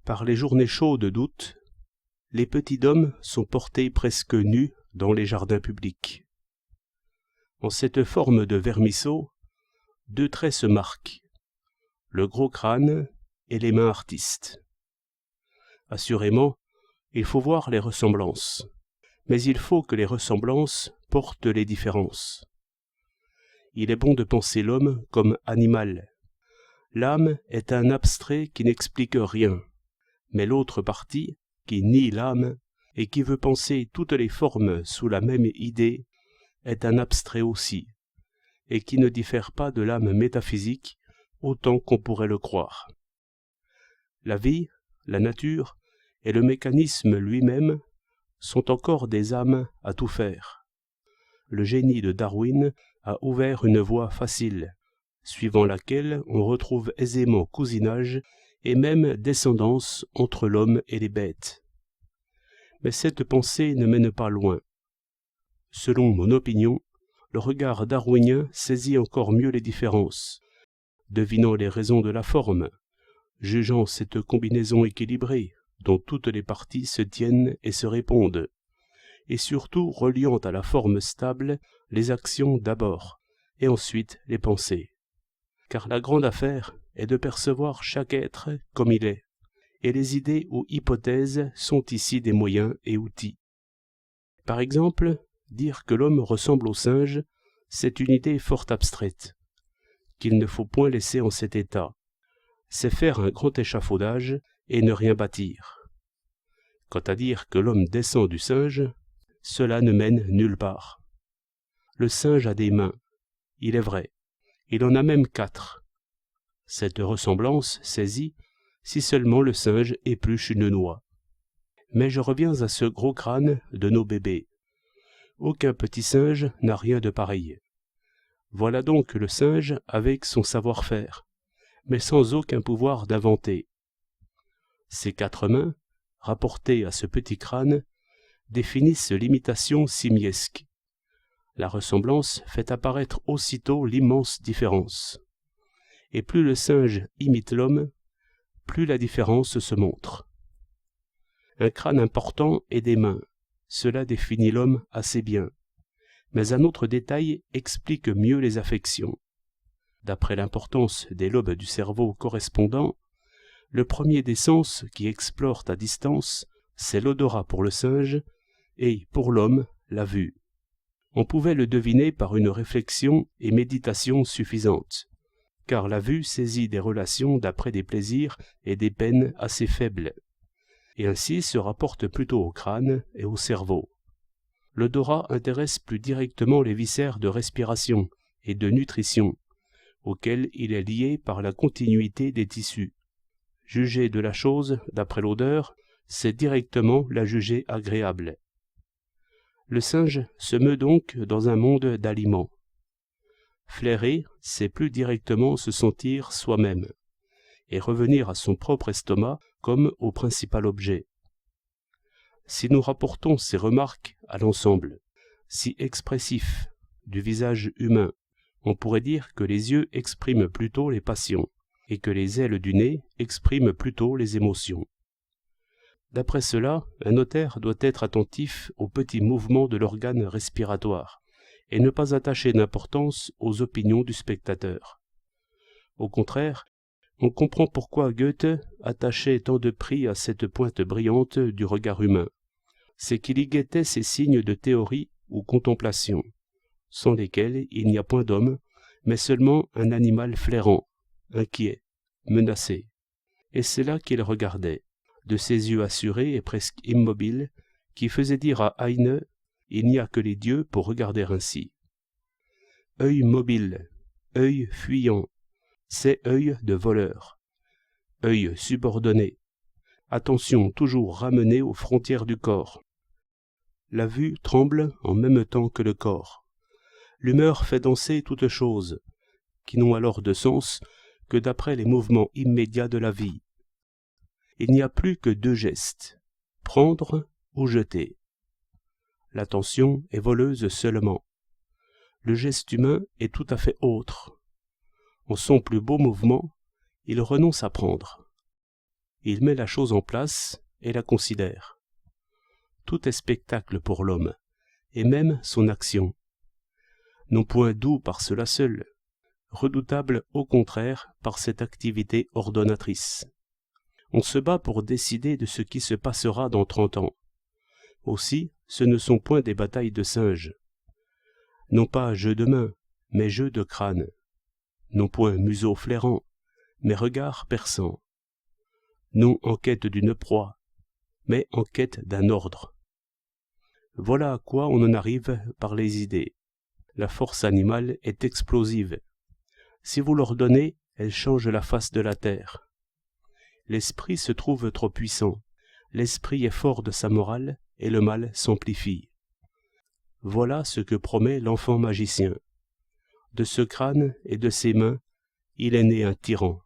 Par les journées chaudes d'août, les petits dômes sont portés presque nus dans les jardins publics. En cette forme de vermisseau, deux traits se marquent, le gros crâne et les mains artistes. Assurément, il faut voir les ressemblances, mais il faut que les ressemblances portent les différences. Il est bon de penser l'homme comme animal. L'âme est un abstrait qui n'explique rien, mais l'autre partie, qui nie l'âme et qui veut penser toutes les formes sous la même idée, est un abstrait aussi, et qui ne diffère pas de l'âme métaphysique autant qu'on pourrait le croire. La vie, la nature et le mécanisme lui-même sont encore des âmes à tout faire. Le génie de Darwin a ouvert une voie facile, suivant laquelle on retrouve aisément cousinage et même descendance entre l'homme et les bêtes. Mais cette pensée ne mène pas loin. Selon mon opinion, le regard darwinien saisit encore mieux les différences, devinant les raisons de la forme, jugeant cette combinaison équilibrée, dont toutes les parties se tiennent et se répondent, et surtout reliant à la forme stable les actions d'abord, et ensuite les pensées. Car la grande affaire est de percevoir chaque être comme il est, et les idées ou hypothèses sont ici des moyens et outils. Par exemple, dire que l'homme ressemble au singe, c'est une idée fort abstraite, qu'il ne faut point laisser en cet état. C'est faire un grand échafaudage et ne rien bâtir. Quant à dire que l'homme descend du singe, cela ne mène nulle part. Le singe a des mains, il est vrai, il en a même 4. Cette ressemblance saisit si seulement le singe épluche une noix. Mais je reviens à ce gros crâne de nos bébés. Aucun petit singe n'a rien de pareil. Voilà donc le singe avec son savoir-faire, mais sans aucun pouvoir d'inventer. Ses 4 mains, rapportées à ce petit crâne, définissent l'imitation simiesque. La ressemblance fait apparaître aussitôt l'immense différence. Et plus le singe imite l'homme, plus la différence se montre. Un crâne important et des mains, cela définit l'homme assez bien. Mais un autre détail explique mieux les affections. D'après l'importance des lobes du cerveau correspondants, le premier des sens qui explore à distance, c'est l'odorat pour le singe, et pour l'homme, la vue. On pouvait le deviner par une réflexion et méditation suffisantes, car la vue saisit des relations d'après des plaisirs et des peines assez faibles, et ainsi se rapporte plutôt au crâne et au cerveau. L'odorat intéresse plus directement les viscères de respiration et de nutrition, auxquels il est lié par la continuité des tissus. Juger de la chose d'après l'odeur, c'est directement la juger agréable. Le singe se meut donc dans un monde d'aliments. Flairer, c'est plus directement se sentir soi-même, et revenir à son propre estomac comme au principal objet. Si nous rapportons ces remarques à l'ensemble, si expressif du visage humain, on pourrait dire que les yeux expriment plutôt les passions, et que les ailes du nez expriment plutôt les émotions. D'après cela, un notaire doit être attentif aux petits mouvements de l'organe respiratoire, et ne pas attacher d'importance aux opinions du spectateur. Au contraire, on comprend pourquoi Goethe attachait tant de prix à cette pointe brillante du regard humain. C'est qu'il y guettait ces signes de théorie ou contemplation, sans lesquels il n'y a point d'homme, mais seulement un animal flairant, inquiet, menacé. Et c'est là qu'il regardait, de ses yeux assurés et presque immobiles, qui faisaient dire à Heine « Il n'y a que les dieux pour regarder ainsi ». Œil mobile, œil fuyant, c'est œil de voleur. Œil subordonné, attention toujours ramenée aux frontières du corps. La vue tremble en même temps que le corps. L'humeur fait danser toutes choses, qui n'ont alors de sens que d'après les mouvements immédiats de la vie. Il n'y a plus que 2 gestes, prendre ou jeter. L'attention est voleuse seulement. Le geste humain est tout à fait autre. En son plus beau mouvement, il renonce à prendre. Il met la chose en place et la considère. Tout est spectacle pour l'homme, et même son action. Non point doux par cela seul, redoutable au contraire par cette activité ordonnatrice. On se bat pour décider de ce qui se passera dans 30 ans. Aussi, ce ne sont point des batailles de singes. Non pas jeu de main, mais jeu de crâne. Non point museau flairant, mais regard perçant. Non en quête d'une proie, mais en quête d'un ordre. Voilà à quoi on en arrive par les idées. La force animale est explosive. Si vous leur donnez, elle change la face de la terre. L'esprit se trouve trop puissant. L'esprit est fort de sa morale et le mal s'amplifie. Voilà ce que promet l'enfant magicien. De ce crâne et de ses mains, il est né un tyran.